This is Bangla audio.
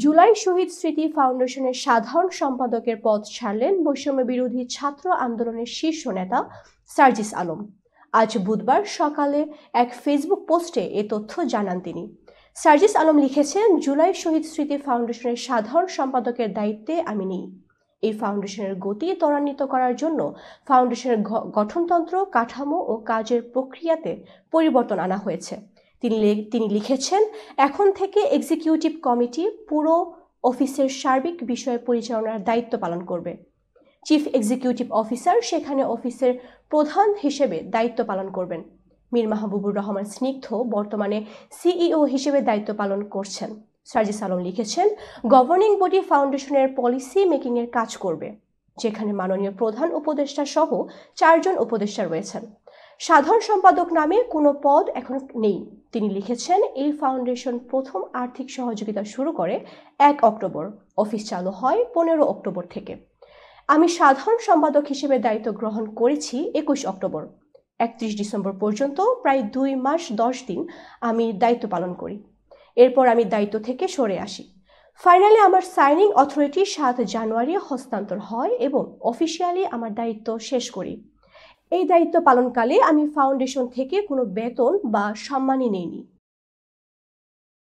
জুলাই শহীদ স্মৃতি ফাউন্ডেশনের সাধারণ সম্পাদকের পদ ছাড়লেন বৈষম্য বিরোধী ছাত্র আন্দোলনের শীর্ষ নেতা সার্জিস আলম। আজ বুধবার সকালে এক ফেসবুক পোস্টে এ তথ্য জানান তিনি। সার্জিস আলম লিখেছেন, জুলাই শহীদ স্মৃতি ফাউন্ডেশনের সাধারণ সম্পাদকের দায়িত্বে আমি নেই। এই ফাউন্ডেশনের গতি ত্বরান্বিত করার জন্য ফাউন্ডেশনের গঠনতন্ত্র, কাঠামো ও কাজের প্রক্রিয়াতে পরিবর্তন আনা হয়েছে। তিনি লিখেছেন, এখন থেকে এক্সিকিউটিভ কমিটি পুরো অফিসের সার্বিক বিষয় পরিচালনার দায়িত্ব পালন করবে। চিফ এক্সিকিউটিভ অফিসার সেখানে অফিসের প্রধান হিসেবে দায়িত্ব পালন করবেন। মীর মাহবুবুর রহমান স্নিগ্ধ বর্তমানে সিইও হিসেবে দায়িত্ব পালন করছেন। সার্জিস আলম লিখেছেন, গভর্নিং বডি ফাউন্ডেশনের পলিসি মেকিং এর কাজ করবে, যেখানে মাননীয় প্রধান উপদেষ্টা সহ 4 জন উপদেষ্টা রয়েছেন। সাধারণ সম্পাদক নামে কোনো পদ এখন নেই। তিনি লিখেছেন, এই ফাউন্ডেশন প্রথম আর্থিক সহযোগিতা শুরু করে 1 অক্টোবর, অফিস চালু হয় 15 অক্টোবর থেকে। আমি সাধারণ সম্পাদক হিসেবে দায়িত্ব গ্রহণ করেছি 21 অক্টোবর। 31 ডিসেম্বর পর্যন্ত প্রায় 2 মাস 10 দিন আমি দায়িত্ব পালন করি। এরপর আমি দায়িত্ব থেকে সরে আসি। ফাইনালি আমার সাইনিং অথরিটি 7 জানুয়ারি হস্তান্তর হয় এবং অফিসিয়ালি আমার দায়িত্ব শেষ করি। এই দায়িত্ব পালনকালে আমি ফাউন্ডেশন থেকে কোনো বেতন বা সম্মানই নেইনি।